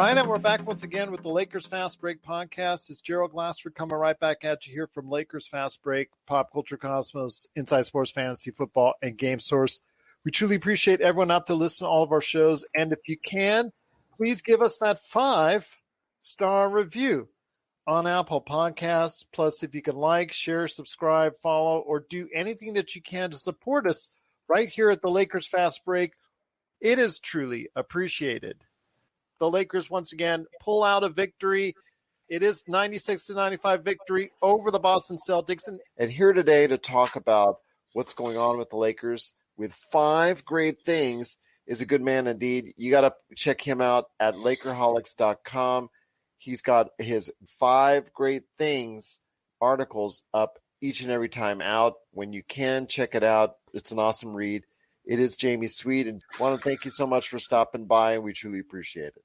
right, and we're back once again with the Lakers Fast Break podcast. It's Gerald Glassford coming right back at you here from Lakers Fast Break, Pop Culture Cosmos, Inside Sports Fantasy Football, and Game Source. We truly appreciate everyone out there listening to all of our shows. And if you can, please give us that 5-star review on Apple Podcasts. Plus, if you can like, share, subscribe, follow, or do anything that you can to support us right here at the Lakers Fast Break, it is truly appreciated. The Lakers, once again, pull out a victory. It is 96-95 victory over the Boston Celtics. And here today to talk about what's going on with the Lakers with 5 great things is a good man indeed. You got to check him out at Lakerholics.com. He's got his 5 great things articles up each and every time out. When you can, check it out. It's an awesome read. It is Jamie Sweet, and I want to thank you so much for stopping by, and we truly appreciate it.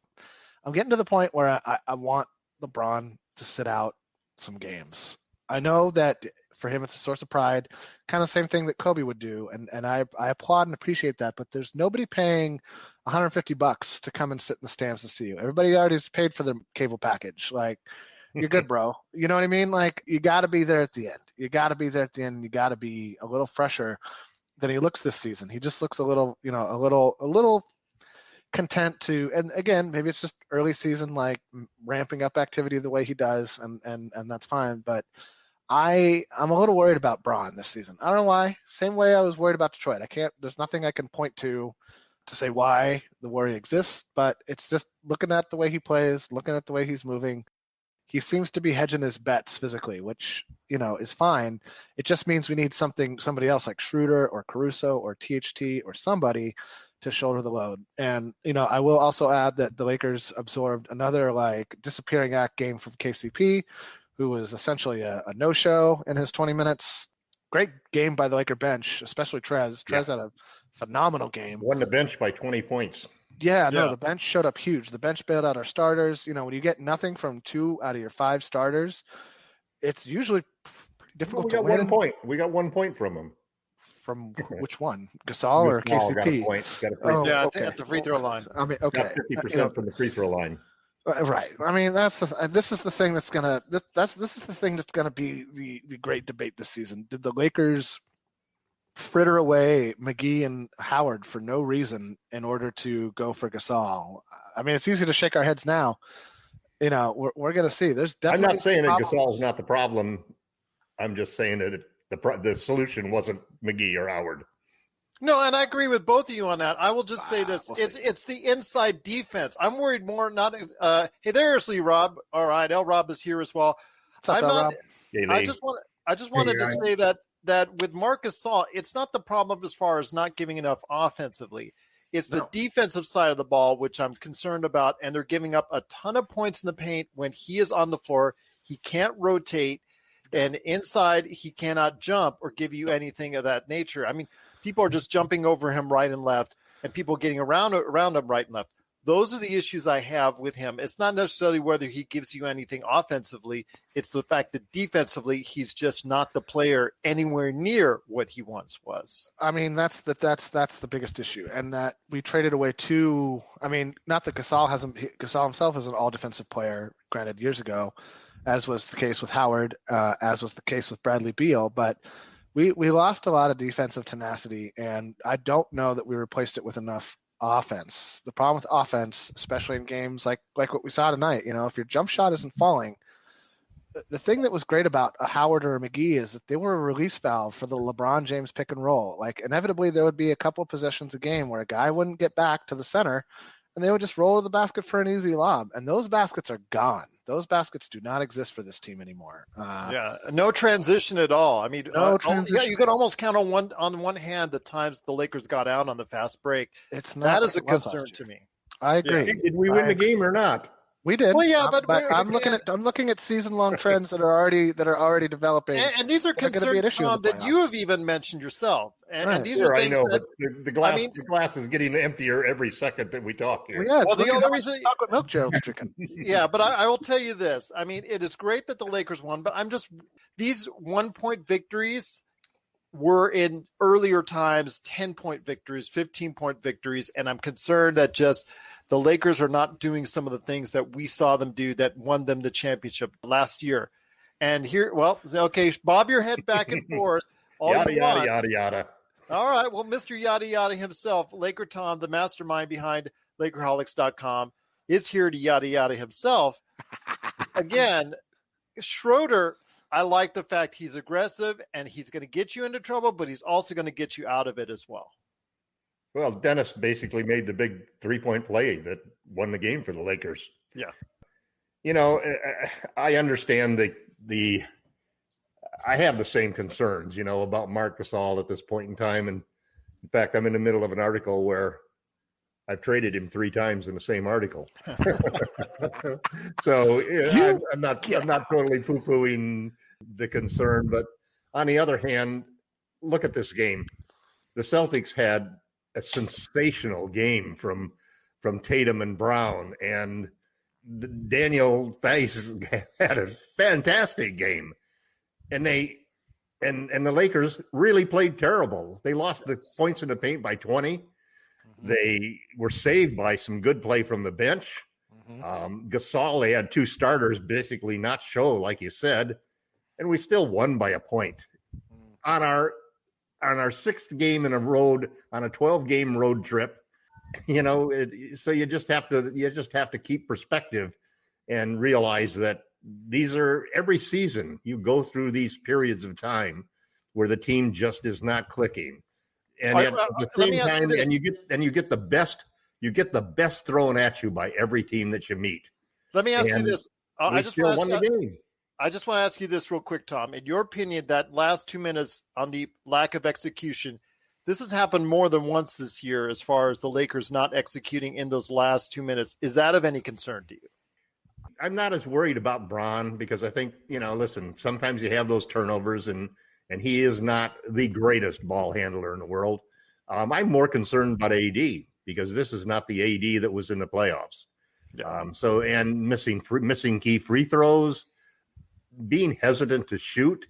I'm getting to the point where I want LeBron to sit out some games. I know that for him it's a source of pride, kind of same thing that Kobe would do, and I applaud and appreciate that, but there's nobody paying $150 to come and sit in the stands to see you. Everybody already has paid for their cable package. Like, you're good, bro. You know what I mean? Like, you got to be there at the end. You got to be there at the end. You got to be a little fresher than he looks this season. He just looks a little content to, and again, maybe it's just early season, like ramping up activity the way he does, and that's fine. But I'm a little worried about Braun this season. I don't know why. Same way I was worried about Detroit. There's nothing I can point to say why the worry exists, but it's just looking at the way he plays, looking at the way he's moving. He seems to be hedging his bets physically, which, is fine. It just means we need somebody else like Schroeder or Caruso or THT or somebody to shoulder the load. And, I will also add that the Lakers absorbed another disappearing act game from KCP, who was essentially a no-show in his 20 minutes. Great game by the Laker bench, especially Trez. Trez had a phenomenal game. Won the bench by 20 points. Yeah, no, the bench showed up huge. The bench bailed out our starters. When you get nothing from 2 out of your 5 starters, it's usually pretty difficult to win. 1 point. We got 1 point from him. From which one? Gasol or KCP? Got a point. I think at the free throw line. I mean, okay. Got 50% from the free throw line. Right. I mean, this is the thing that's gonna be the great debate this season. Did the Lakers fritter away McGee and Howard for no reason in order to go for Gasol? I mean, it's easy to shake our heads now. We're going to see. There's definitely. I'm not saying that Gasol is not the problem. I'm just saying that the solution wasn't McGee or Howard. No, and I agree with both of you on that. I will just say this: it's the inside defense. I'm worried more. Not hey, there's LRob. All right, LRob is here as well. What's up, LRob? Hey, I just wanted to say that with Marc Gasol, it's not the problem as far as not giving enough offensively. It's the defensive side of the ball, which I'm concerned about, and they're giving up a ton of points in the paint when he is on the floor. He can't rotate, and inside he cannot jump or give you anything of that nature. I mean, people are just jumping over him right and left, and people getting around him right and left. Those are the issues I have with him. It's not necessarily whether he gives you anything offensively. It's the fact that defensively, he's just not the player anywhere near what he once was. I mean, that's the biggest issue, and that we traded away not that Gasol himself is an all defensive player, granted years ago, as was the case with Howard, as was the case with Bradley Beal, but we lost a lot of defensive tenacity, and I don't know that we replaced it with enough offense. The problem with offense, especially in games like what we saw tonight, if your jump shot isn't falling, the thing that was great about a Howard or a McGee is that they were a release valve for the LeBron James pick and roll. Like, inevitably there would be a couple possessions a game where a guy wouldn't get back to the center and they would just roll to the basket for an easy lob. And those baskets are gone. Those baskets do not exist for this team anymore. No transition at all. I mean, transition. You could almost count on one hand the times the Lakers got out on the fast break. It's not. That is a concern to me. I agree. Yeah. Did we win the game or not? We did. Well, yeah, but I'm looking at season-long trends that are already developing. And these are concerns, Tom, that you have even mentioned yourself. And these are things but the glass is getting emptier every second that we talk here. Well, the other reason chocolate milk Gerald's drinking. Yeah, but I will tell you this. I mean, it is great that the Lakers won, but these 1-point victories were in earlier times 10-point victories, 15-point victories, and I'm concerned that just the Lakers are not doing some of the things that we saw them do that won them the championship last year. And here, well, okay, bob your head back and forth. Yada, yada, yada, yada. All right. Well, Mr. Yada Yada himself, LakerTom, the mastermind behind Lakerholics.com, is here to yada yada himself. Again, Schroeder, I like the fact he's aggressive and he's going to get you into trouble, but he's also going to get you out of it as well. Well, Dennis basically made the big 3-point play that won the game for the Lakers. Yeah. You know, I understand I have the same concerns, you know, about Marc Gasol at this point in time. And in fact, I'm in the middle of an article where I've traded him 3 times in the same article. So I'm not totally poo-pooing the concern, but on the other hand, look at this game. The Celtics had a sensational game from Tatum and Brown, and Daniel Theis had a fantastic game. And the Lakers really played terrible. They lost the points in the paint by 20. Mm-hmm. They were saved by some good play from the bench. Mm-hmm. Gasol, they had 2 starters basically not show, like you said, and we still won by a point. Mm-hmm. On our 6th game in a road, on a 12-game road trip, you know. So you just have to keep perspective and realize that these are every season you go through these periods of time where the team just is not clicking, and at the same time, and you get the best thrown at you by every team that you meet. Let me ask you this: I just want to ask you this real quick, Tom. In your opinion, that last 2 minutes on the lack of execution, this has happened more than once this year as far as the Lakers not executing in those last 2 minutes. Is that of any concern to you? I'm not as worried about Bron because I think, you know, listen, sometimes you have those turnovers and he is not the greatest ball handler in the world. I'm more concerned about AD because this is not the AD that was in the playoffs. And missing key free throws, being hesitant to shoot,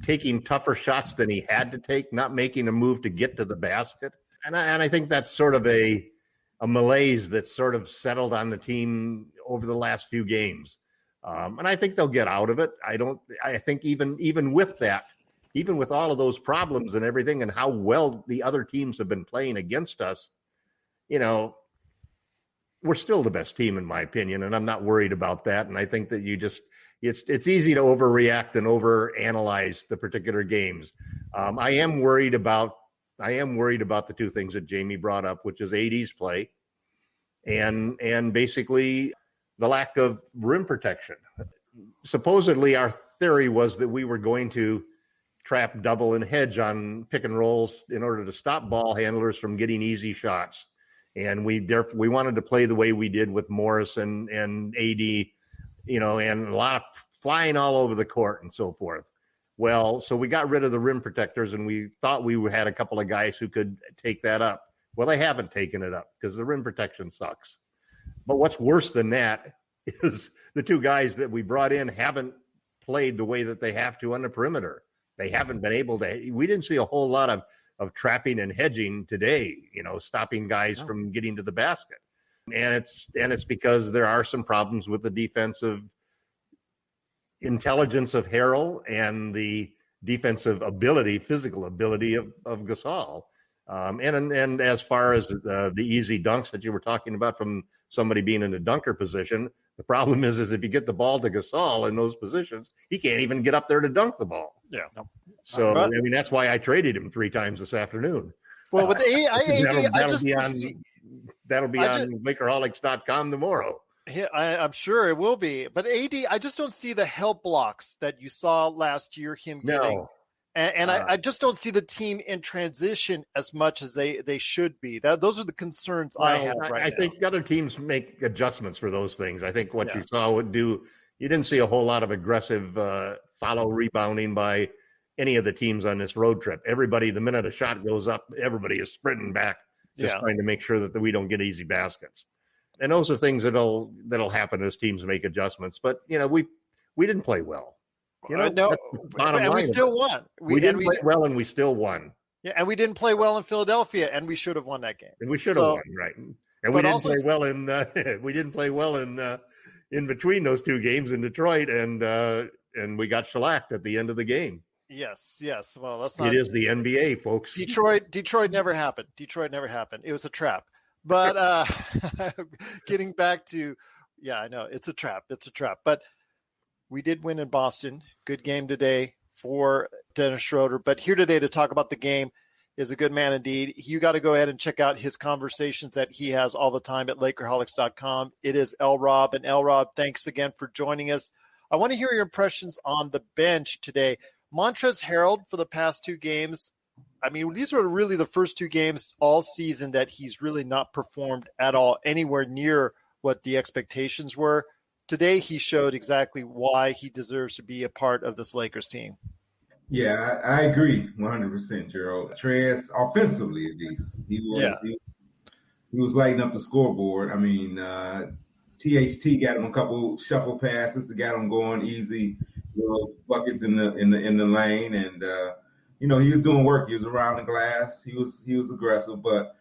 taking tougher shots than he had to take, not making a move to get to the basket. And I think that's sort of a malaise that's sort of settled on the team over the last few games. And I think they'll get out of it. I think even with that, even with all of those problems and everything and how well the other teams have been playing against us, you know, we're still the best team in my opinion. And I'm not worried about that. And I think that it's easy to overreact and overanalyze the particular games. I am worried about the 2 things that Jamie brought up, which is AD's play and basically the lack of rim protection. Supposedly our theory was that we were going to trap double and hedge on pick and rolls in order to stop ball handlers from getting easy shots. And we wanted to play the way we did with Morris and AD, you know, and a lot of flying all over the court and so forth. Well, so we got rid of the rim protectors and we thought we had a couple of guys who could take that up. Well, they haven't taken it up because the rim protection sucks. But what's worse than that is the 2 guys that we brought in haven't played the way that they have to on the perimeter. They haven't been able to. We didn't see a whole lot of trapping and hedging today, you know, stopping guys from getting to the basket. And it's because there are some problems with the defensive intelligence of Harrell and the defensive ability, physical ability of Gasol. And as far as the easy dunks that you were talking about from somebody being in a dunker position, the problem is if you get the ball to Gasol in those positions, he can't even get up there to dunk the ball. Yeah. So, I mean, that's why I traded him 3 times this afternoon. Well, with the that'll be on Lakerholics.com tomorrow. Yeah, I'm sure it will be. But AD, I just don't see the help blocks that you saw last year him getting. No. And I just don't see the team in transition as much as they should be. Those are the concerns I have right now. I think other teams make adjustments for those things. I think what you saw you didn't see a whole lot of aggressive follow rebounding by any of the teams on this road trip. Everybody, the minute a shot goes up, everybody is sprinting back, just trying to make sure that we don't get easy baskets. And those are things that'll happen as teams make adjustments. But, you know, we didn't play well. You know, and we still won. We didn't play well, and we still won. Yeah, and we didn't play well in Philadelphia, and we should have won that game. And we should have won, right? And we didn't play well in in between those two games in Detroit, and we got shellacked at the end of the game. Yes. Well, that's not. It is the NBA, folks. Detroit never happened. It was a trap. But getting back to, I know it's a trap. But we did win in Boston. Good game today for Dennis Schroeder. But here today to talk about the game is a good man indeed. You got to go ahead and check out his conversations that he has all the time at Lakerholics.com. It is LRob. And LRob, thanks again for joining us. I want to hear your impressions on the bench today. Montrezl Harrell for the past two games. I mean, these are really the first two games all season that he's really not performed at all, anywhere near what the expectations were. Today, he showed exactly why he deserves to be a part of this Lakers team. Yeah, I agree 100%, Gerald. Trez, offensively at least, he was lighting up the scoreboard. I mean, THT got him a couple shuffle passes to get him going easy, buckets in the lane, and he was doing work. He was around the glass. He was aggressive, but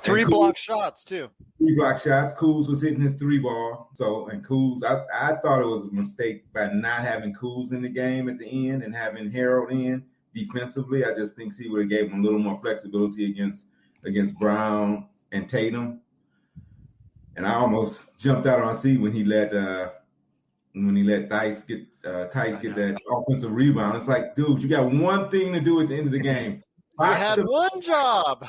three block shots too. 3 block shots. Kuz was hitting his 3-ball. And Kuz, I thought it was a mistake by not having Kuz in the game at the end and having Harold in defensively. I just think he would have gave him a little more flexibility against Brown and Tatum. And I almost jumped out on seat when he let Tice get that offensive rebound. It's like, dude, you got one thing to do at the end of the game. You had one job.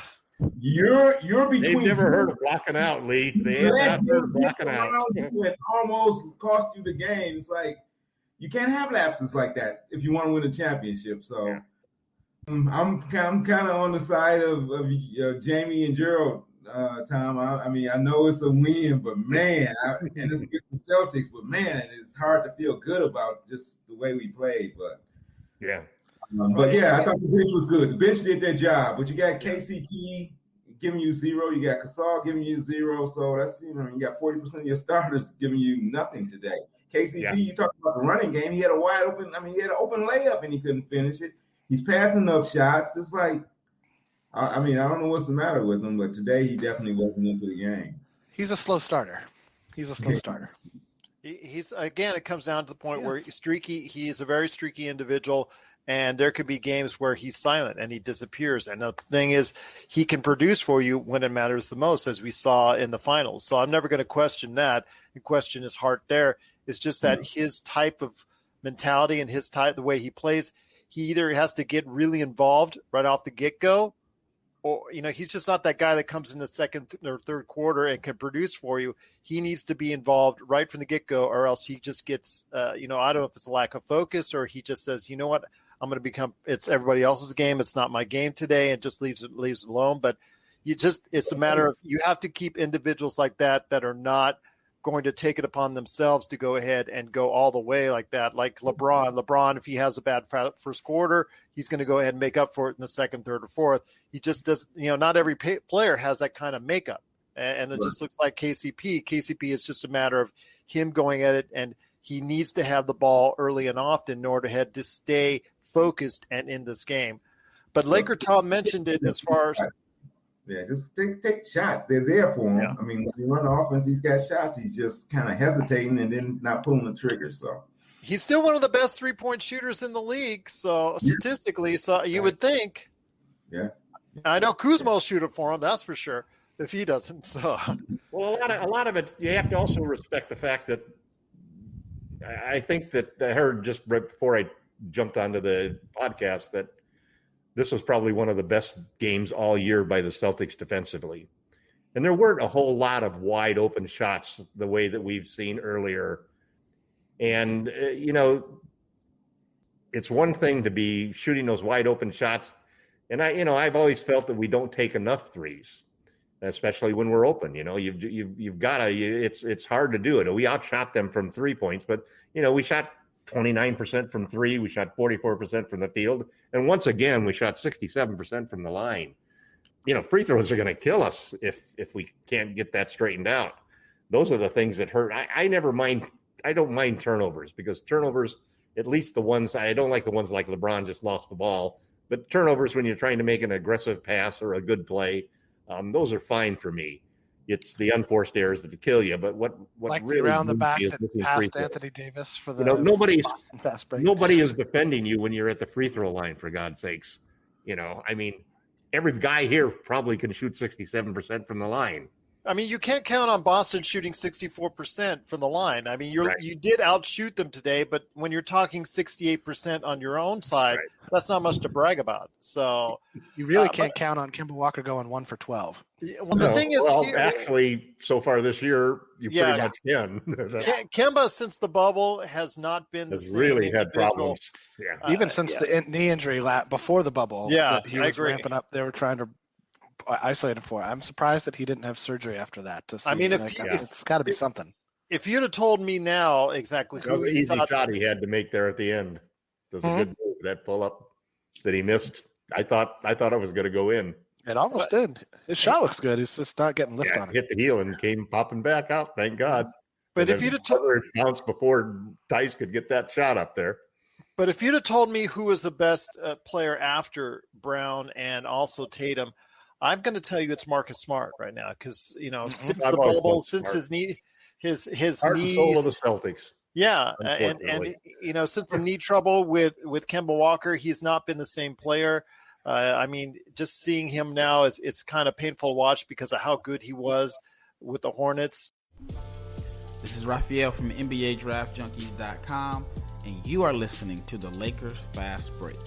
You're between. They've never heard of blocking out, Lee. They have not heard of blocking out. It almost cost you the game. It's like you can't have lapses like that if you want to win a championship. So I'm kind of on the side of Jamie and Gerald. Tom, I mean, I know it's a win, but man, and it's against the Celtics, but man, it's hard to feel good about just the way we played. But yeah. I thought the bench was good. The bench did their job, but you got KCP giving you 0. You got Gasol giving you 0. So that's, you got 40% of your starters giving you nothing today. KCP, You talked about the running game. He had a wide open, he had an open layup and he couldn't finish it. He's passing up shots. It's like, I don't know what's the matter with him, but today he definitely wasn't into the game. He's a slow starter. He's again, it comes down to the point where he's streaky. He is a very streaky individual. And there could be games where he's silent and he disappears. And the thing is, he can produce for you when it matters the most, as we saw in the finals. So I'm never going to question that and question his heart there. It's just that his type of mentality and the way he plays, he either has to get really involved right off the get-go, or, he's just not that guy that comes in the second or third quarter and can produce for you. He needs to be involved right from the get-go, or else he just gets, I don't know if it's a lack of focus or he just says, you know what, I'm going to it's everybody else's game. It's not my game today, and just leaves it alone. But it's a matter of, you have to keep individuals like that are not going to take it upon themselves to go ahead and go all the way like that. Like LeBron. LeBron, if he has a bad first quarter, he's going to go ahead and make up for it in the second, third, or fourth. He just does, not every player has that kind of makeup. And it just looks like KCP. KCP is just a matter of him going at it, and he needs to have the ball early and often in order to stay focused and in this game. But LakerTom mentioned it as far as just take shots. They're there for him. Yeah. I mean, when you run the offense, he's got shots. He's just kind of hesitating and then not pulling the trigger. So he's still one of the best 3-point shooters in the league. So statistically, you would think. Yeah. I know Kuzma will shoot it for him. That's for sure. If he doesn't, so. Well, a lot of it, you have to also respect the fact that I think that I heard just right before I jumped onto the podcast that this was probably one of the best games all year by the Celtics defensively. And there weren't a whole lot of wide open shots the way that we've seen earlier. And, it's one thing to be shooting those wide open shots. And I've always felt that we don't take enough threes, especially when we're open. You've got to, it's hard to do it. We outshot them from 3 points, but, we shot 29% from 3. We shot 44% from the field. And once again, we shot 67% from the line. Free throws are going to kill us if we can't get that straightened out. Those are the things that hurt. I never mind. I don't mind turnovers, because turnovers, at least the ones, I don't like the ones like LeBron just lost the ball, but turnovers when you're trying to make an aggressive pass or a good play, those are fine for me. it's the unforced errors that kill you. But what like really the around the moves back me is that missing free passed throws. Anthony Davis for the Boston fast break. Nobody is defending you when you're at the free throw line, for God's sakes. I mean, every guy here probably can shoot 67% from the line. I mean, you can't count on Boston shooting 64% from the line. I mean, you did outshoot them today, but when you're talking 68% on your own side, that's not much to brag about. So you really can't count on Kemba Walker going 1 for 12. Well, the thing is, actually, so far this year, you pretty much can. Kemba, since the bubble, has not been the same. Really had problems. Yeah, even since the knee injury before the bubble. Yeah, he was ramping up. They were trying to isolate him for. I'm surprised that he didn't have surgery after that. To see. I mean, it's got to be something. If you'd have told me now exactly who the easy shot he had to make there at the end, it was a good move. That pull up that he missed. I thought it was going to go in. It almost did. His shot looks good. He's just not getting lift on it. Hit the heel and came popping back out. Thank God. But if you'd have told bounced before Tice could get that shot up there. But if you'd have told me who was the best player after Brown and also Tatum, I'm going to tell you it's Marcus Smart right now because since the bubble, since his knee, his knees, of the Celtics. Yeah, and since the knee trouble with Kemba Walker, he's not been the same player. I mean, just seeing him now it's kind of painful to watch because of how good he was with the Hornets. This is Raphael from NBA Draft Junkies.com, and you are listening to the Lakers Fast Break.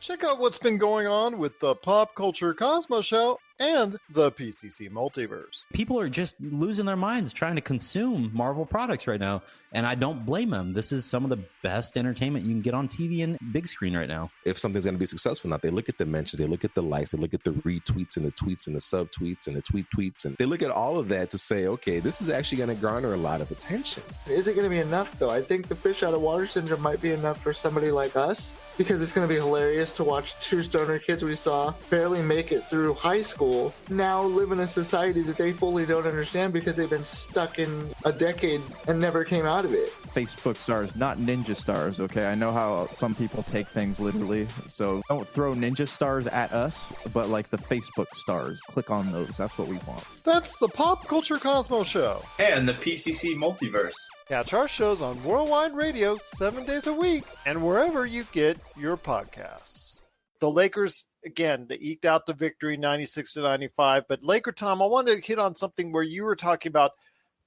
Check out what's been going on with the Pop Culture Cosmos Show and the PCC Multiverse. People are just losing their minds trying to consume Marvel products right now, and I don't blame them. This is some of the best entertainment you can get on TV and big screen right now. If something's going to be successful or not, they look at the mentions, they look at the likes, they look at the retweets and the tweets and the subtweets and the tweets, and they look at all of that to say, okay, this is actually going to garner a lot of attention. Is it going to be enough, though? I think the fish out of water syndrome might be enough for somebody like us, because it's going to be hilarious to watch two stoner kids we saw barely make it through high school now live in a society that they fully don't understand because they've been stuck in a decade and never came out of it. Facebook stars, not ninja stars, okay? I know how some people take things literally, so don't throw ninja stars at us, but like the Facebook stars, click on those. That's what we want. That's the Pop Culture Cosmos Show. And the PCC Multiverse. Catch our shows on Worldwide Radio 7 days a week and wherever you get your podcasts. The Lakers, again, they eked out the victory 96-95. But LakerTom, I wanted to hit on something where you were talking about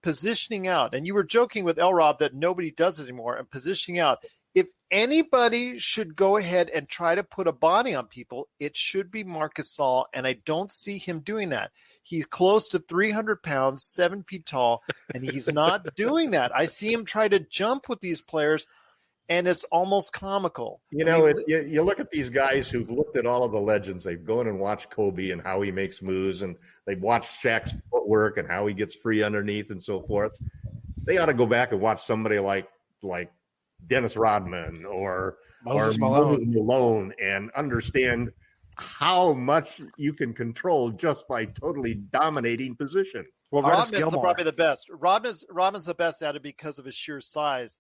positioning out. And you were joking with LRob that nobody does it anymore and positioning out. If anybody should go ahead and try to put a body on people, it should be Marc Gasol. And I don't see him doing that. He's close to 300 pounds, 7 feet tall, and he's not doing that. I see him try to jump with these players. And it's almost comical. You look at these guys who've looked at all of the legends. They've gone and watched Kobe and how he makes moves, and they've watched Shaq's footwork and how he gets free underneath and so forth. They ought to go back and watch somebody like Dennis Rodman or Moses Malone and understand how much you can control just by totally dominating position. Well, Rodman's probably the best. Rodman's the best at it because of his sheer size.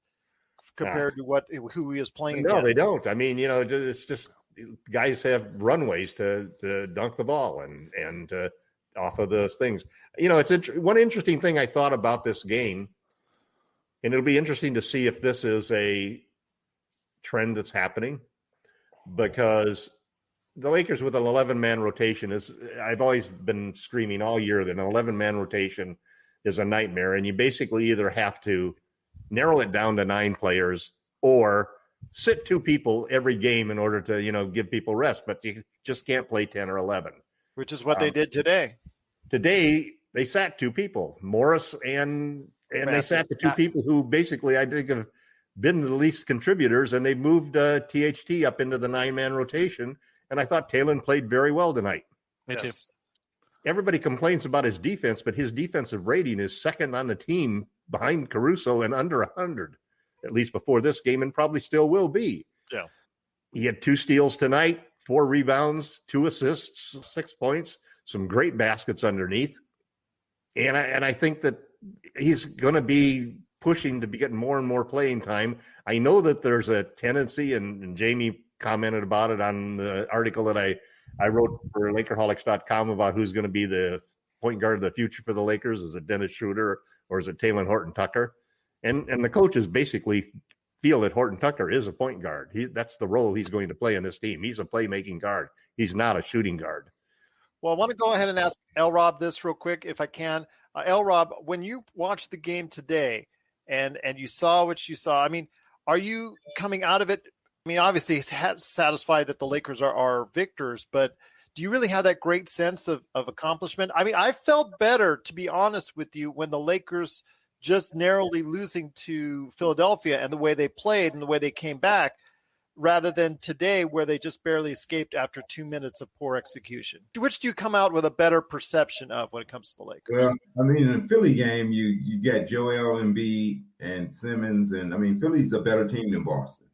Compared to who he is playing against. No, they don't. I mean, it's just guys have runways to dunk the ball and off of those things. It's one interesting thing I thought about this game, and it'll be interesting to see if this is a trend that's happening, because the Lakers with an 11-man rotation I've always been screaming all year that an 11-man rotation is a nightmare, and you basically either have to narrow it down to 9 players or sit 2 people every game in order to, give people rest, but you just can't play 10 or 11. Which is what they did today. Today, they sat 2 people, Morris and they sat the 2 people who basically I think have been the least contributors, and they moved THT up into the 9-man rotation, and I thought Taylor played very well tonight. Me too. Everybody complains about his defense, but his defensive rating is second on the team behind Caruso and under 100, at least before this game, and probably still will be. Yeah. He had 2 steals tonight, 4 rebounds, 2 assists, 6 points, some great baskets underneath. And I think that he's going to be pushing to be getting more and more playing time. I know that there's a tendency, and Jamie commented about it on the article that I wrote for Lakerholics.com about who's going to be the point guard of the future for the Lakers. Is it Dennis Schroeder or is it Taylor Horton-Tucker? And the coaches basically feel that Horton-Tucker is a point guard. That's the role he's going to play in this team. He's a playmaking guard. He's not a shooting guard. Well, I want to go ahead and ask LRob this real quick, if I can. LRob, when you watched the game today and you saw what you saw, I mean, are you coming out of it? I mean, obviously, he's satisfied that the Lakers are victors, but do you really have that great sense of accomplishment? I mean, I felt better, to be honest with you, when the Lakers just narrowly losing to Philadelphia and the way they played and the way they came back, rather than today where they just barely escaped after 2 minutes of poor execution. Which do you come out with a better perception of when it comes to the Lakers? Well, I mean, in the Philly game, you got Joel Embiid and Simmons, and I mean, Philly's a better team than Boston.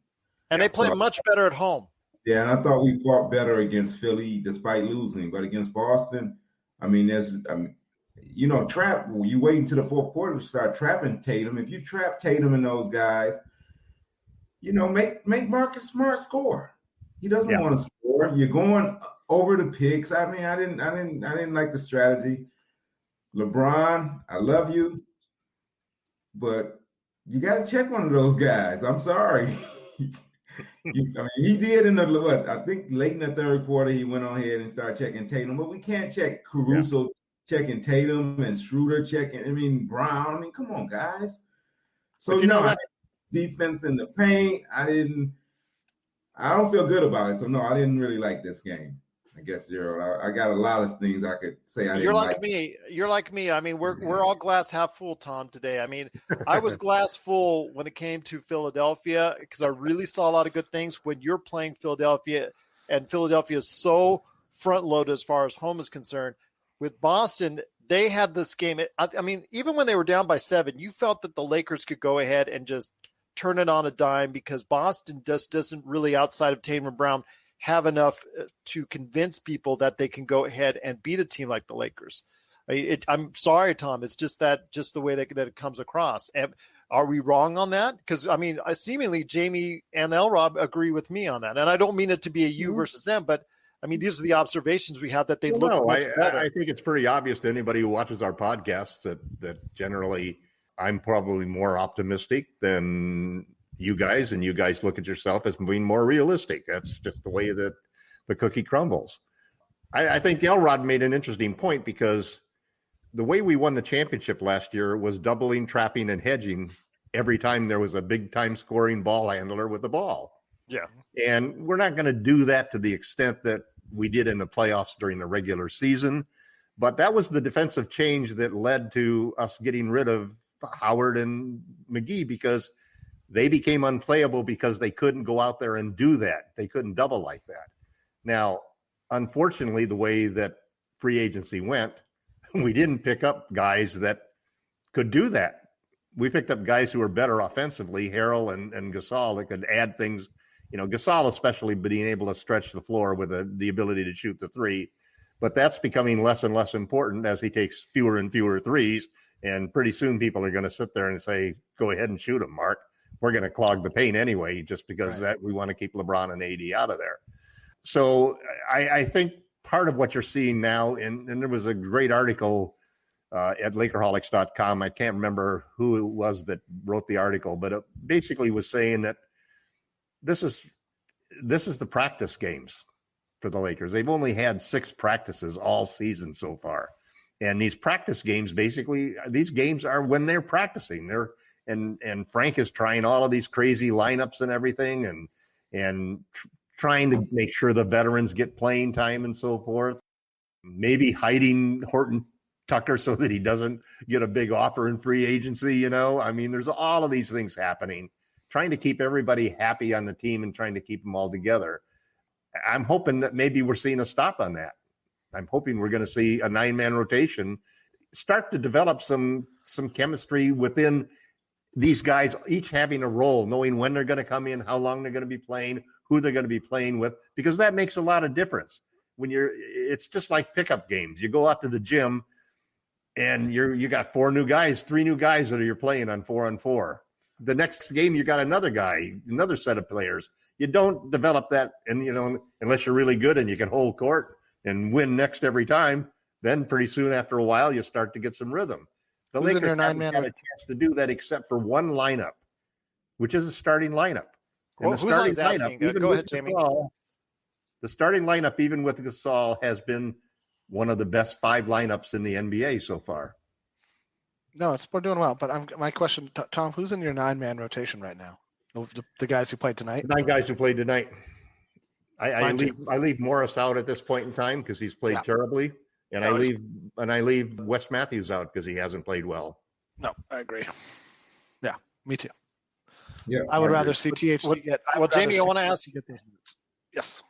And they play much better at home. Yeah, and I thought we fought better against Philly despite losing, but against Boston, I mean, trap. You wait until the fourth quarter to start trapping Tatum. If you trap Tatum and those guys, make Marcus Smart score. He doesn't want to score. You're going over the picks. I mean, I didn't like the strategy. LeBron, I love you, but you got to check one of those guys. I'm sorry. He did I think late in the third quarter, he went on ahead and started checking Tatum, but we can't check Caruso checking Tatum and Schroeder checking, Brown. I mean, come on, guys. So, that defense in the paint, I don't feel good about it. So, no, I didn't really like this game. I guess, Gerald, I got a lot of things I could say. You're like me. I mean, we're all glass half full, Tom, today. I mean, I was glass full when it came to Philadelphia because I really saw a lot of good things when you're playing Philadelphia, and Philadelphia is so front loaded as far as home is concerned. With Boston, they had this game. I mean, even when they were down by 7, you felt that the Lakers could go ahead and just turn it on a dime because Boston just doesn't really, outside of Tatum and Brown, have enough to convince people that they can go ahead and beat a team like the Lakers. I'm sorry, Tom. It's just the way that it comes across. And are we wrong on that? Because, I mean, seemingly Jamie and LRob agree with me on that. And I don't mean it to be a you versus them, but, I mean, these are the observations we have that they look much better. I think it's pretty obvious to anybody who watches our podcasts that generally I'm probably more optimistic than you guys, and you guys look at yourself as being more realistic. That's just the way that the cookie crumbles. I think LRob made an interesting point because the way we won the championship last year was doubling, trapping, and hedging every time there was a big-time scoring ball handler with the ball. Yeah. And we're not going to do that to the extent that we did in the playoffs during the regular season. But that was the defensive change that led to us getting rid of Howard and McGee because they became unplayable because they couldn't go out there and do that. They couldn't double like that. Now, unfortunately, the way that free agency went, we didn't pick up guys that could do that. We picked up guys who were better offensively, Harrell and Gasol, that could add things. Gasol especially being able to stretch the floor with the ability to shoot the three. But that's becoming less and less important as he takes fewer and fewer threes. And pretty soon people are going to sit there and say, go ahead and shoot him, Mark. We're going to clog the paint anyway, just because that we want to keep LeBron and AD out of there. So I think part of what you're seeing now, and there was a great article at Lakerholics.com. I can't remember who it was that wrote the article, but it basically was saying that this is the practice games for the Lakers. They've only had 6 practices all season so far. And these practice games, basically, these games are when they're practicing. And Frank is trying all of these crazy lineups and everything and trying to make sure the veterans get playing time and so forth. Maybe hiding Horton-Tucker so that he doesn't get a big offer in free agency, I mean, there's all of these things happening, trying to keep everybody happy on the team and trying to keep them all together. I'm hoping that maybe we're seeing a stop on that. I'm hoping we're going to see a 9-man rotation start to develop some chemistry within these guys, each having a role, knowing when they're going to come in, how long they're going to be playing, who they're going to be playing with, because that makes a lot of difference. It's just like pickup games. You go out to the gym and you got 3 new guys that you're playing on 4-on-4. the next game you got another guy, another set of players. You don't develop that, and unless you're really good and you can hold court and win next every time, then pretty soon after a while you start to get some rhythm. The Who's in Lakers your haven't nine-man had a chance to do that except for one lineup, which is a starting lineup. And Well, who's asking? Go ahead, Jamie. The starting lineup, even with Gasol, has been one of the best 5 lineups in the NBA so far. No, we're doing well. But my question, Tom, who's in your 9-man rotation right now? The guys who played tonight? 9 guys who played tonight. I leave Morris out at this point in time because he's played terribly, and I leave Wes Matthews out because he hasn't played well. No, I agree. Yeah, me too. Yeah, I would rather see THT get. Well, Jamie, I want to ask you. Yes.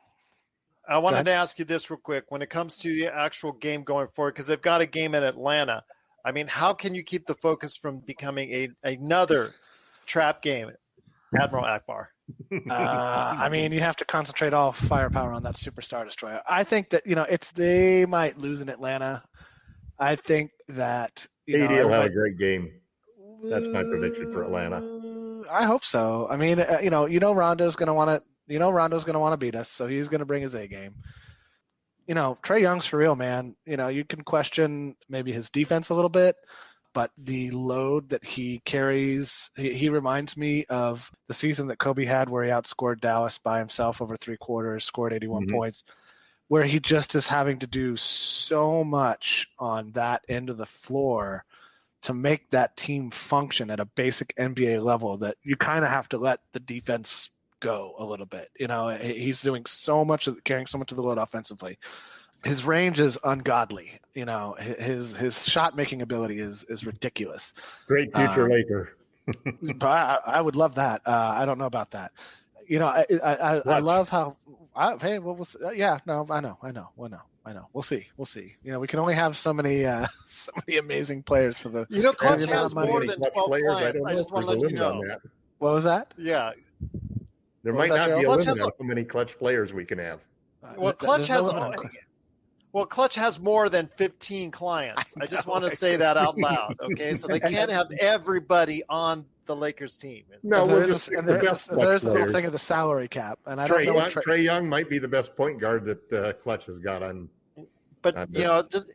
I wanted to ask you this real quick. When it comes to the actual game going forward, because they've got a game in Atlanta, I mean, how can you keep the focus from becoming another trap game, Admiral Ackbar? I mean, you have to concentrate all firepower on that superstar destroyer. I think that they might lose in Atlanta. I think that AD will have a great game. That's my prediction for Atlanta. I hope so. I mean, Rondo's going to want to. Rondo's going to want to beat us, so he's going to bring his A game. Trae Young's for real, man. You can question maybe his defense a little bit, but the load that he carries, he reminds me of the season that Kobe had where he outscored Dallas by himself over 3 quarters, scored 81 points, where he just is having to do so much on that end of the floor to make that team function at a basic NBA level that you kind of have to let the defense go a little bit. He's doing carrying so much of the load offensively. His range is ungodly. His shot making ability is ridiculous. Great future Laker. I would love that. I don't know about that. I love how. I know. We'll see. We can only have so many amazing players for the. Clutch has more than 12 clients. I just want to let you know. What was that? Yeah. There might not be a limit on how many Clutch players we can have. Well, Clutch has more than 15 clients. I just want to say that out loud, okay? So they can't have everybody on the Lakers team. No, there's the little thing of the salary cap, and I don't know. Trae Young might be the best point guard that Clutch has got on. But just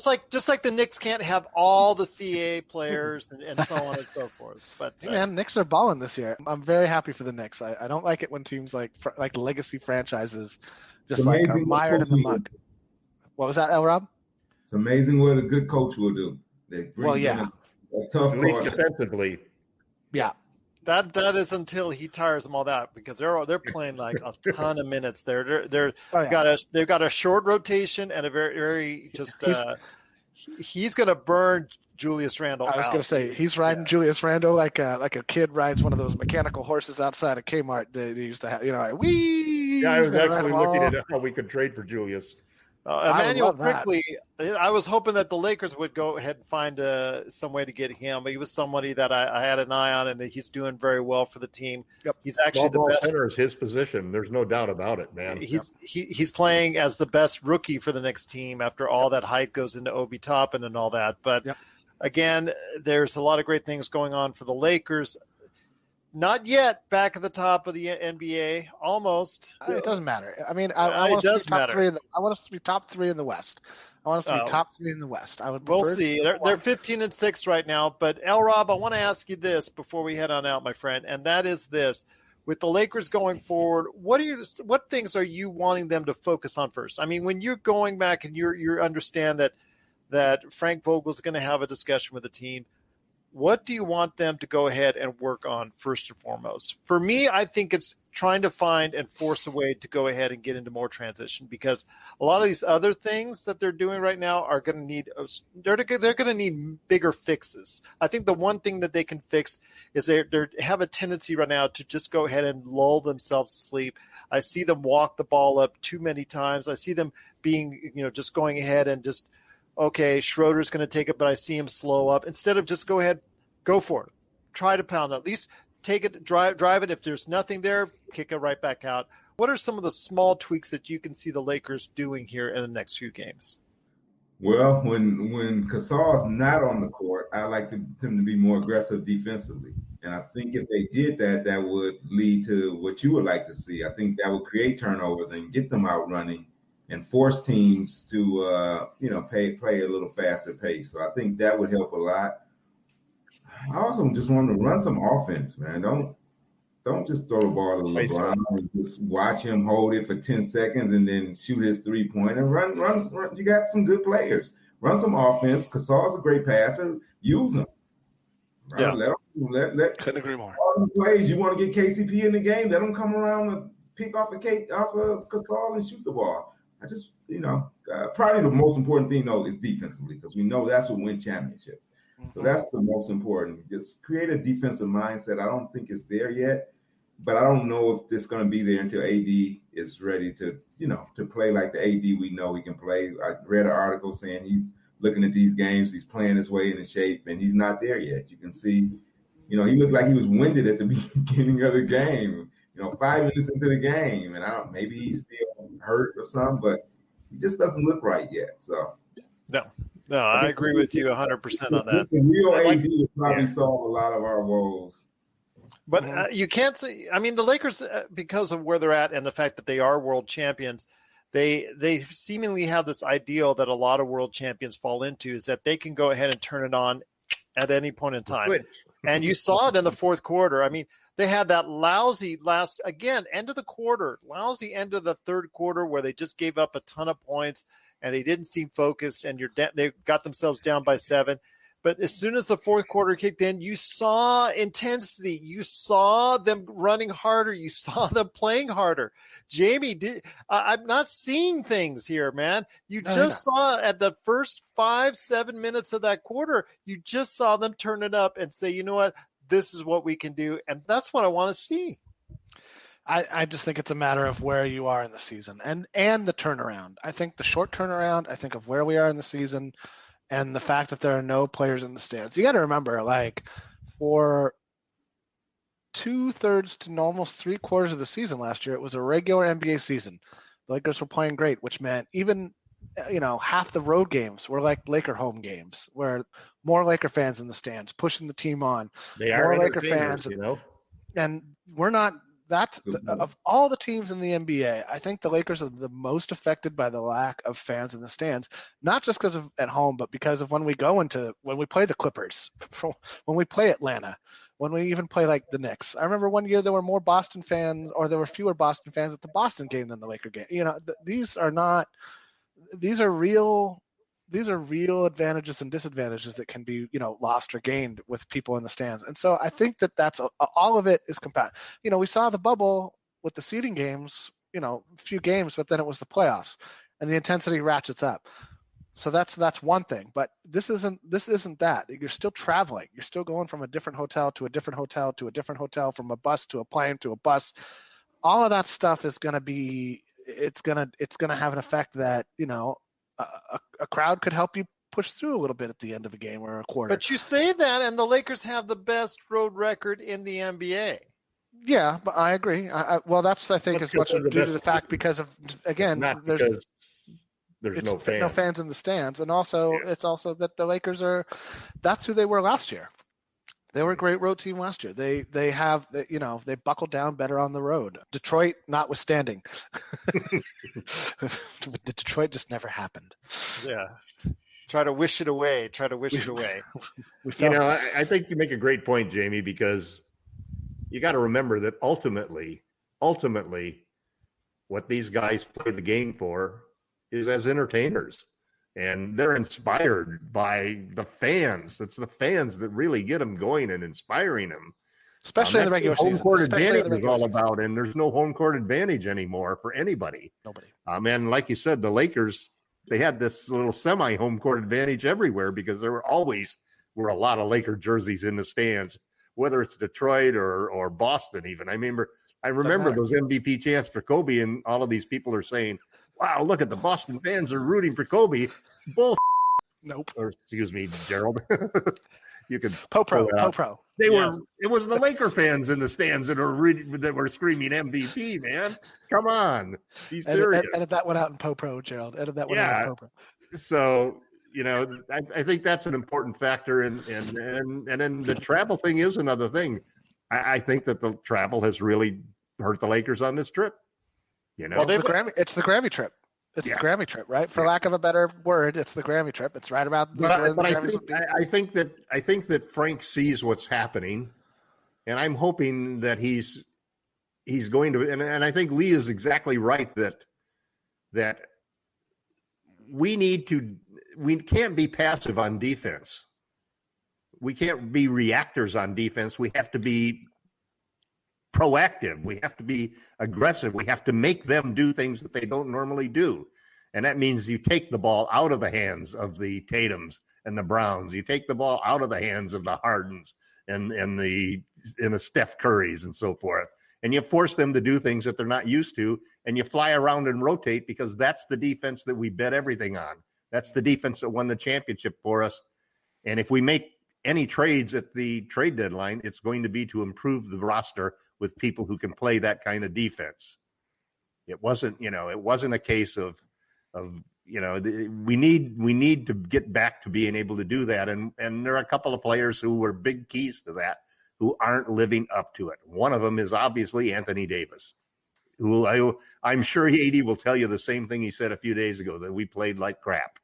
like the Knicks can't have all the CAA players and so on and so forth. But Knicks are balling this year. I'm very happy for the Knicks. I don't like it when teams like legacy franchises just are mired in the muck. What was that, LRob? It's amazing what a good coach will do. A tough, at least defensively. Yeah. That is until he tires them all that, because they're playing like a ton of minutes there. They've got a short rotation and a very, very he's going to burn Julius Randle. I was going to say he's riding Julius Randle like a kid rides one of those mechanical horses outside of Kmart they used to have. Whee! Yeah, I was actually looking at how we could trade for Julius. Emmanuel quickly. I was hoping that the Lakers would go ahead and find some way to get him, but he was somebody that I had an eye on, and he's doing very well for the team. Yep. He's actually the best center is his position. There's no doubt about it, man. He's playing as the best rookie for the next team after all that hype goes into Obi Toppin and all that. But again, there's a lot of great things going on for the Lakers. Not yet back at the top of the NBA. Almost. It doesn't matter. I mean, I want us to be top 3. I want us to be top 3 in the West. I want us to be top 3 in the West. We'll see. They're 15-6 right now. But LRob, I want to ask you this before we head on out, my friend, and that is this: with the Lakers going forward, what things are you wanting them to focus on first? I mean, when you're going back and you understand that Frank Vogel's going to have a discussion with the team. What do you want them to go ahead and work on first and foremost? For me, I think it's trying to find and force a way to go ahead and get into more transition, because a lot of these other things that they're doing right now are going to need they're going to need bigger fixes. I think the one thing that they can fix is they have a tendency right now to just go ahead and lull themselves to sleep. I see them walk the ball up too many times. I see them being, just going ahead and just, okay, Schroeder's going to take it, but I see him slow up. Instead of just go ahead, go for it. Try to pound it. At least take it, drive it. If there's nothing there, kick it right back out. What are some of the small tweaks that you can see the Lakers doing here in the next few games? Well, when Cassell's not on the court, I like him to be more aggressive defensively. And I think if they did that, that would lead to what you would like to see. I think that would create turnovers and get them out running and force teams to, play a little faster pace. So I think that would help a lot. I also just want to run some offense, man. Don't just throw the ball to LeBron and just watch him hold it for 10 seconds and then shoot his 3-pointer. Run. You got some good players. Run some offense. Cassell's a great passer. Use him. Right? Yeah. Let Couldn't agree more. All the plays. You want to get KCP in the game, let him come around and pick off of Cassell and shoot the ball. I just, probably the most important thing, though, is defensively, because we know that's what wins championship. So that's the most important. Just create a defensive mindset. I don't think it's there yet, but I don't know if it's going to be there until AD is ready to play like the AD we know he can play. I read an article saying he's looking at these games, he's playing his way into shape, and he's not there yet. You can see, he looked like he was winded at the beginning of the game, 5 minutes into the game, and maybe he's still hurt or something, but he just doesn't look right yet. So No, I agree with you 100% on that. The real AD would probably solve a lot of our woes. But you can't say. I mean, the Lakers, because of where they're at and the fact that they are world champions, they seemingly have this ideal that a lot of world champions fall into, is that they can go ahead and turn it on at any point in time. And you saw it in the fourth quarter. I mean, they had that lousy end of the quarter, lousy end of the third quarter where they just gave up a ton of points. And they didn't seem focused, and they got themselves down by 7. But as soon as the fourth quarter kicked in, you saw intensity. You saw them running harder. You saw them playing harder. Jamie, I'm not seeing things here, man. You just saw at the first 5-7 minutes of that quarter, you just saw them turn it up and say, you know what, this is what we can do. And that's what I want to see. I just think it's a matter of where you are in the season and the turnaround. I think the short turnaround, I think of where we are in the season and the fact that there are no players in the stands. You got to remember, for 2/3 to almost 3/4 of the season last year, it was a regular NBA season. The Lakers were playing great, which meant even, half the road games were like Laker home games, where more Laker fans in the stands, pushing the team on. They are more Laker fans, and we're not. Of all the teams in the NBA, I think the Lakers are the most affected by the lack of fans in the stands, not just because of at home, but because of when we play the Clippers, when we play Atlanta, when we even play like the Knicks. I remember one year there were more Boston fans, or there were fewer Boston fans at the Boston game than the Laker game. These are real advantages and disadvantages that can be, lost or gained with people in the stands. And so I think that's all of it is compact. We saw the bubble with the seeding games, a few games, but then it was the playoffs and the intensity ratchets up. So that's one thing, but this isn't that. You're still traveling. You're still going from a different hotel to a different hotel to a different hotel, from a bus to a plane to a bus. All of that stuff is going to be, it's going to have an effect that, a crowd could help you push through a little bit at the end of a game or a quarter. But you say that, and the Lakers have the best road record in the NBA. Yeah, but I agree. That's, I think, as much due to the fact because of, again, there's no fans in the stands. And also, it's also that the Lakers that's who they were last year. They were a great road team last year. They buckled down better on the road. Detroit notwithstanding. Detroit just never happened. Yeah. Try to wish it away. I think you make a great point, Jamie, because you got to remember that ultimately, what these guys play the game for is as entertainers. And they're inspired by the fans. It's the fans that really get them going and inspiring them. Especially in the regular season. Home court advantage is all about, and there's no home court advantage anymore for anybody. Nobody. And like you said, the Lakers, they had this little semi-home court advantage everywhere because there were a lot of Laker jerseys in the stands, whether it's Detroit or Boston even. I remember those MVP chants for Kobe, and all of these people are saying, wow, look at the Boston fans are rooting for Kobe. Bull. Nope. Or excuse me, Gerald. You could Popro. It was the Laker fans in the stands that were screaming MVP, man. Come on. Be serious. Edit that one out in Popro, Gerald. Edit that one out in Popro. So, I think that's an important factor, and then the travel thing is another thing. I think that the travel has really hurt the Lakers on this trip. Well, it's the Grammy trip. It's the Grammy trip, right? For lack of a better word, it's the Grammy trip. It's right about the Grammys would be. I think that Frank sees what's happening, and I'm hoping that he's going to. And I think Lee is exactly right that we can't be passive on defense. We can't be reactors on defense. We have to be proactive. We have to be aggressive. We have to make them do things that they don't normally do. And that means you take the ball out of the hands of the Tatums and the Browns. You take the ball out of the hands of the Hardens and the Steph Currys and so forth. And you force them to do things that they're not used to, and you fly around and rotate, because that's the defense that we bet everything on. That's the defense that won the championship for us. And if we make any trades at the trade deadline, it's going to be to improve the roster with people who can play that kind of defense. It wasn't a case of we need to get back to being able to do that. And there are a couple of players who were big keys to that who aren't living up to it. One of them is obviously Anthony Davis, who I'm sure AD will tell you the same thing he said a few days ago, that we played like crap.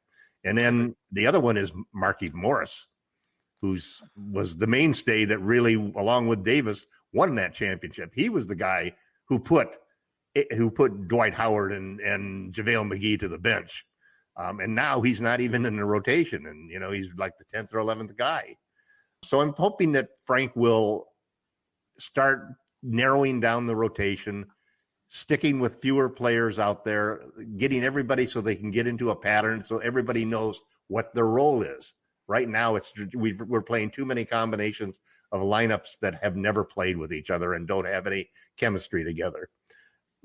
And then the other one is Markieff Morris, was the mainstay that really, along with Davis, won that championship. He was the guy who put Dwight Howard and JaVale McGee to the bench. And now he's not even in the rotation. And, he's like the 10th or 11th guy. So I'm hoping that Frank will start narrowing down the rotation, sticking with fewer players out there, getting everybody so they can get into a pattern so everybody knows what their role is. Right now, we're playing too many combinations of lineups that have never played with each other and don't have any chemistry together.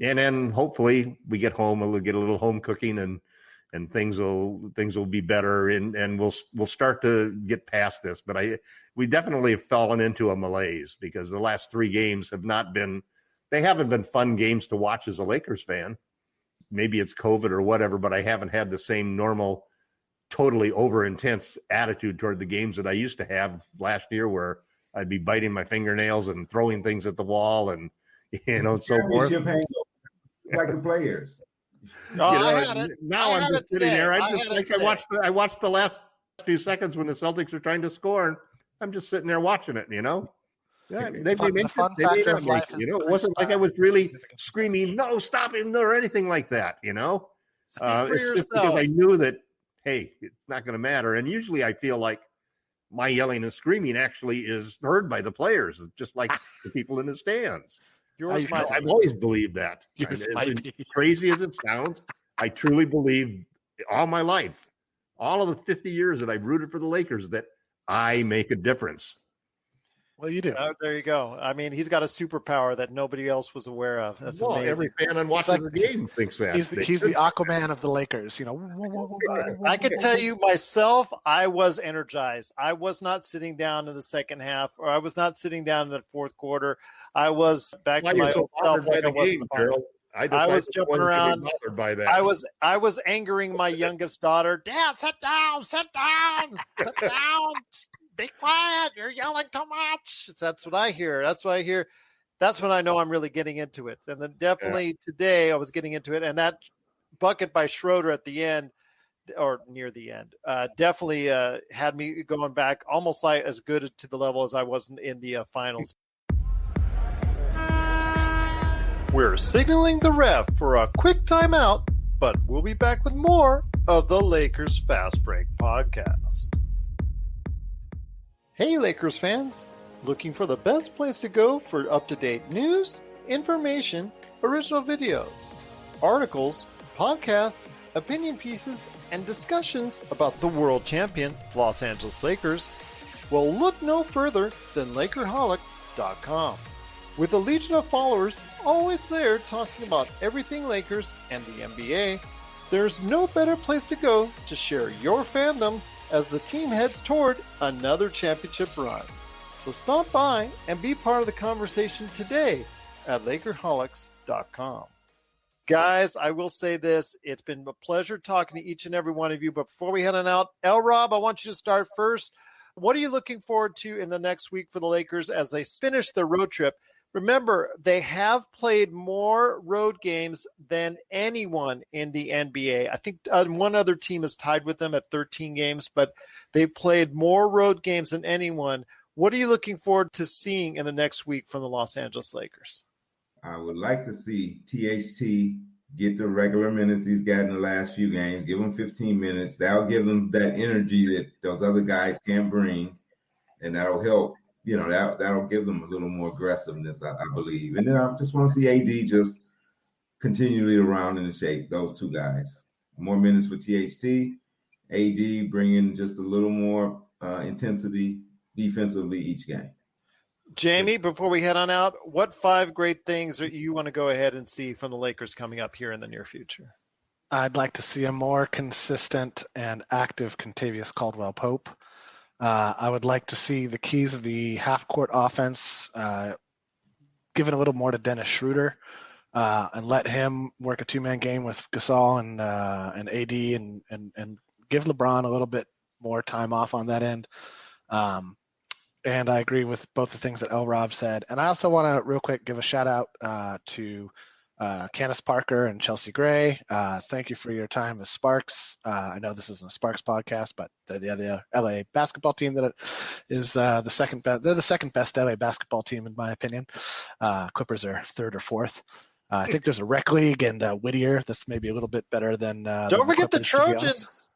And then hopefully we get home and we'll get a little home cooking and things will be better and we'll start to get past this. But we definitely have fallen into a malaise, because the last 3 games haven't been fun games to watch as a Lakers fan. Maybe it's COVID or whatever, but I haven't had the same normal, totally over intense attitude toward the games that I used to have last year, where I'd be biting my fingernails and throwing things at the wall and so forth. Like the players. Now I'm just sitting there. I watched the last few seconds when the Celtics are trying to score, and I'm just sitting there watching it. It wasn't like I was really screaming, "No, stop him!" or anything like that. It's just because I knew that, hey, it's not going to matter. And usually I feel like my yelling and screaming actually is heard by the players, just like the people in the stands. I've always believed that. As crazy as it sounds, I truly believe all my life, all of the 50 years that I've rooted for the Lakers, that I make a difference. Well, you do. There you go. I mean, he's got a superpower that nobody else was aware of. That's amazing. Every fan on watching the game thinks that. He's the Aquaman of the Lakers. I can tell you myself, I was energized. I was not sitting down in the second half, or I was not sitting down in the fourth quarter. I was back to my old self. Like I was jumping around. By that. I was angering my youngest daughter. Dad, sit down, sit down, sit down. Be quiet. You're yelling too much. That's what I hear. That's when I know I'm really getting into it. And then definitely today I was getting into it. And that bucket by Schroeder at the end, or near the end, definitely had me going back almost like as good to the level as I was in the finals. We're signaling the ref for a quick timeout, but we'll be back with more of the Lakers Fast Break podcast. Hey Lakers fans, looking for the best place to go for up-to-date news, information, original videos, articles, podcasts, opinion pieces, and discussions about the world champion Los Angeles Lakers? Well, look no further than LakerHolics.com. With a legion of followers always there talking about everything Lakers and the NBA, there's no better place to go to share your fandom as the team heads toward another championship run. So stop by and be part of the conversation today at LakerHolics.com. Guys, I will say this. It's been a pleasure talking to each and every one of you. But before we head on out, LRob, I want you to start first. What are you looking forward to in the next week for the Lakers as they finish their road trip? Remember, they have played more road games than anyone in the NBA. I think one other team is tied with them at 13 games, but they've played more road games than anyone. What are you looking forward to seeing in the next week from the Los Angeles Lakers? I would like to see THT get the regular minutes he's got in the last few games. Give him 15 minutes. That'll give him that energy that those other guys can't bring, and that'll help. That'll give them a little more aggressiveness, I believe. And then I just want to see AD just continually around in the shape, those two guys. More minutes for THT, AD bringing just a little more intensity defensively each game. Jamie, before we head on out, what 5 great things that you want to go ahead and see from the Lakers coming up here in the near future? I'd like to see a more consistent and active Contavious Caldwell-Pope. I would like to see the keys of the half-court offense given a little more to Dennis Schroeder and let him work a two-man game with Gasol and AD and give LeBron a little bit more time off on that end. And I agree with both the things that LRob said. And I also want to real quick give a shout-out to Candace Parker and Chelsea Gray. Thank you for your time as Sparks. I know this isn't a Sparks podcast, but they're the other LA basketball team that is the second best. They're the second best LA basketball team, in my opinion. Clippers are third or fourth. I think there's a rec league and Whittier that's maybe a little bit better than. Don't forget the Trojans.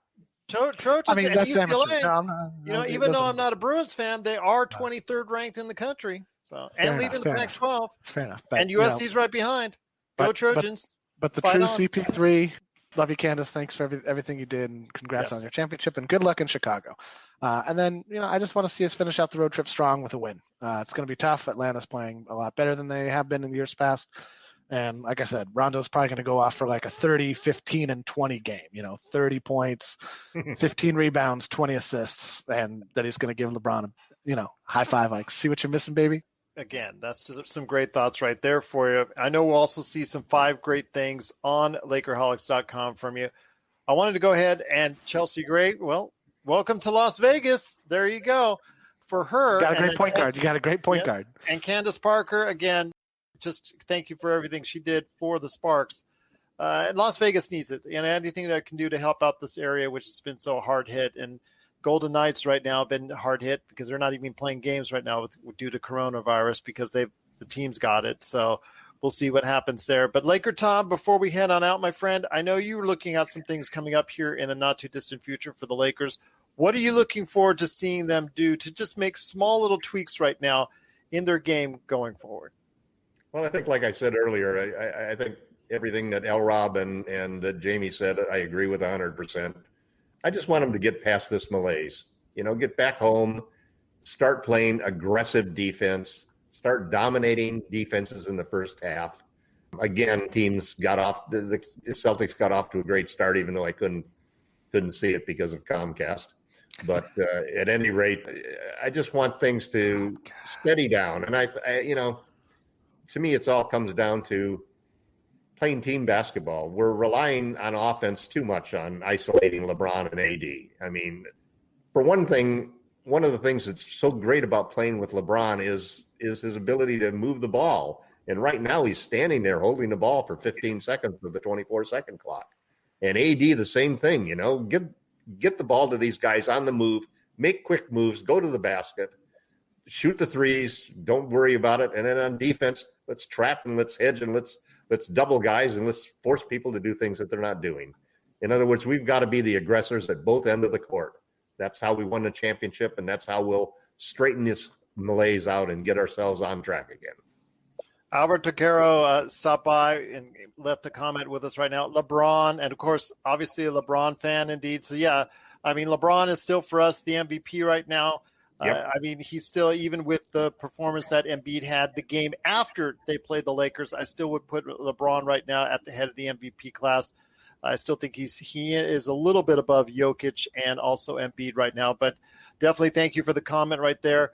Trojans I mean, that's UCLA. No, even though I'm not a Bruins fan, they are 23rd ranked in the country. So and leading the Pac-12. Fair enough. But, and USC's right behind. Go Trojans. But the true CP3, love you, Candace. Thanks for everything you did, and congrats on your championship, and good luck in Chicago. And then, I just want to see us finish out the road trip strong with a win. It's going to be tough. Atlanta's playing a lot better than they have been in years past. And like I said, Rondo's probably going to go off for like a 30, 15, and 20 game, 30 points, 15 rebounds, 20 assists, and that he's going to give LeBron a, high five, like, see what you're missing, baby. Again, that's just some great thoughts right there for you. I know we'll also see some 5 great things on Lakerholics.com from you. I wanted to go ahead and Chelsea Gray, well, welcome to Las Vegas. There you go. For her. You got a great point guard. You got a great point guard. And Candace Parker, again, just thank you for everything she did for the Sparks. And Las Vegas needs it. Anything that I can do to help out this area, which has been so hard hit. And Golden Knights right now have been hard hit because they're not even playing games right now due to coronavirus because the team's got it. So we'll see what happens there. But LakerTom, before we head on out, my friend, I know you were looking at some things coming up here in the not too distant future for the Lakers. What are you looking forward to seeing them do to just make small little tweaks right now in their game going forward? Well, I think, like I said earlier, I think everything that LRob and that Jamie said, I agree with 100%. I just want them to get past this malaise, get back home, start playing aggressive defense, start dominating defenses in the first half. Again, teams got off, the Celtics got off to a great start, even though I couldn't see it because of Comcast. But at any rate, I just want things to steady down. And I to me, it all comes down to playing team basketball. We're relying on offense too much on isolating LeBron and AD. I mean, for one thing, one of the things that's so great about playing with LeBron is his ability to move the ball. And right now he's standing there holding the ball for 15 seconds with the 24-second clock. And AD, the same thing, get the ball to these guys on the move, make quick moves, go to the basket, shoot the threes, don't worry about it. And then on defense, let's trap and let's hedge and let's double guys and let's force people to do things that they're not doing. In other words, we've got to be the aggressors at both ends of the court. That's how we won the championship, and that's how we'll straighten this malaise out and get ourselves on track again. Albert Tucaro stopped by and left a comment with us right now. LeBron, and of course, obviously a LeBron fan indeed. So, yeah, I mean, LeBron is still for us the MVP right now. Yep. I mean, he's still, even with the performance that Embiid had the game after they played the Lakers, I still would put LeBron right now at the head of the MVP class. I still think he is a little bit above Jokic and also Embiid right now. But definitely thank you for the comment right there.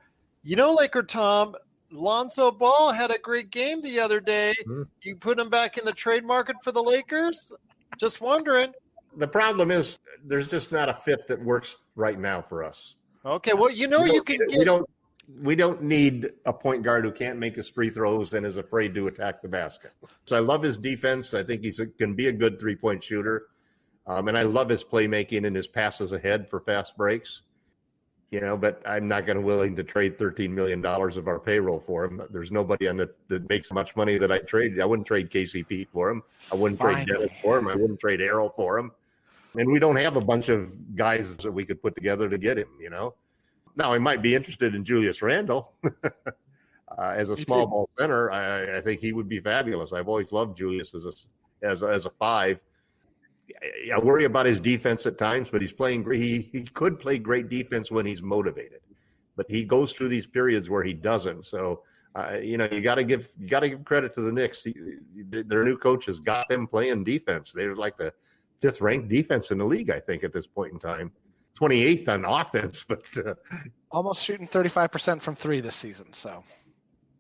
LakerTom, Lonzo Ball had a great game the other day. You put him back in the trade market for the Lakers? Just wondering. The problem is there's just not a fit that works right now for us. Okay, well, you can get. We don't need a point guard who can't make his free throws and is afraid to attack the basket. So I love his defense. I think can be a good 3-point shooter. And I love his playmaking and his passes ahead for fast breaks. But I'm not going to willing to trade $13 million of our payroll for him. There's nobody that makes much money that I trade. I wouldn't trade KCP for him. I wouldn't trade Dennis for him. I wouldn't trade Errol for him. And we don't have a bunch of guys that we could put together to get him, Now, I might be interested in Julius Randle as a small ball center. I think he would be fabulous. I've always loved Julius as a 5. I worry about his defense at times, but he's playing. He could play great defense when he's motivated, but he goes through these periods where he doesn't. So, you got to give credit to the Knicks. Their new coach has got them playing defense. They're like the 5th ranked defense in the league, I think, at this point in time. 28th on offense, but almost shooting 35% from 3 this season. So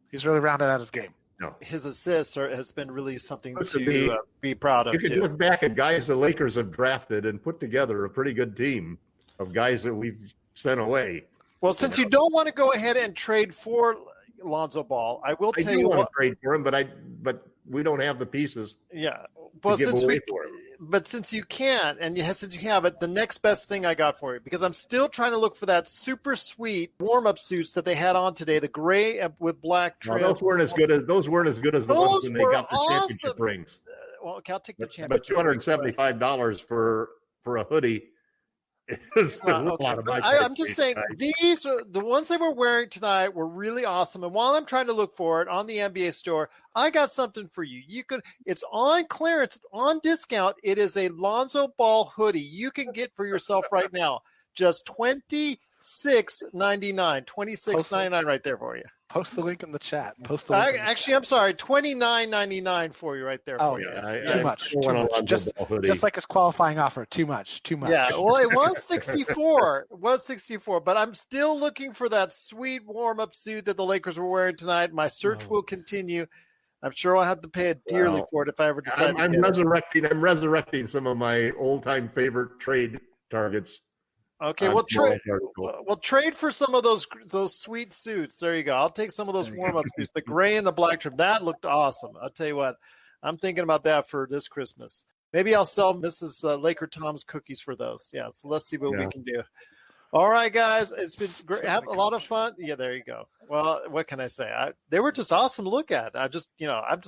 he's really rounded out his game. No. His assists has been really something to be proud of. You can look back at guys the Lakers have drafted and put together a pretty good team of guys that we've sent away. Well, since you don't want to go ahead and trade for Lonzo Ball, I will tell you want to trade for him, but we don't have the pieces. Yeah. Well, since you can't, and since you have it, the next best thing I got for you, because I'm still trying to look for that super sweet warm-up suits that they had on today, the gray with black trim. No, those weren't as good as the ones when they got the championship rings. Well, okay, I'll take the championship. But $275 for a hoodie is a lot of my I'm just saying these are the ones they were wearing tonight were really awesome. And while I'm trying to look for it on the NBA store, I got something for you. It's on clearance, it's on discount. It is a Lonzo Ball hoodie you can get for yourself right now. Just $26.99. $26.99 right there for you. Post the link in the chat. Actually, I'm sorry, $29.99 for you right there. Oh, for you. Too much. Just like his qualifying offer. Too much. Yeah, well, it was 64. But I'm still looking for that sweet warm-up suit that the Lakers were wearing tonight. My search will continue. I'm sure I'll have to pay it dearly for it if I ever decide. I'm resurrecting some of my old-time favorite trade targets. Okay, we'll trade for some of those sweet suits. There you go. I'll take some of those warm-up suits, the gray and the black trim. That looked awesome. I'll tell you what, I'm thinking about that for this Christmas. Maybe I'll sell Mrs. LakerTom's cookies for those. Yeah, so let's see what we can do. All right, guys, it's been great. Have a lot of fun. Yeah, there you go. Well, what can I say? They were just awesome to look at. I'm just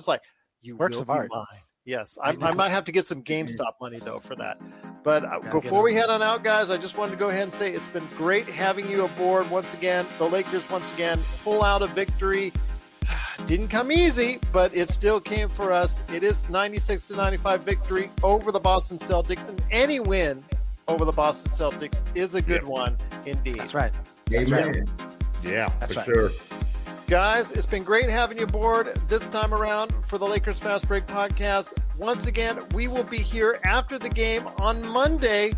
like, you works of art. Mine. Yes, I might have to get some GameStop money, though, for that. But before we head on out, guys, I just wanted to go ahead and say it's been great having you aboard once again. The Lakers, once again, pull out a victory. Didn't come easy, but it still came for us. It is 96-95 victory over the Boston Celtics, and any win over the Boston Celtics is a good one indeed. That's right. Amen. Yeah, that's for right. Sure. Guys, it's been great having you aboard this time around for the Lakers Fast Break podcast. Once again, we will be here after the game on Monday.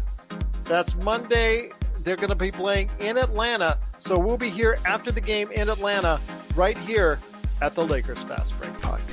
That's Monday. They're going to be playing in Atlanta. So we'll be here after the game in Atlanta right here at the Lakers Fast Break podcast.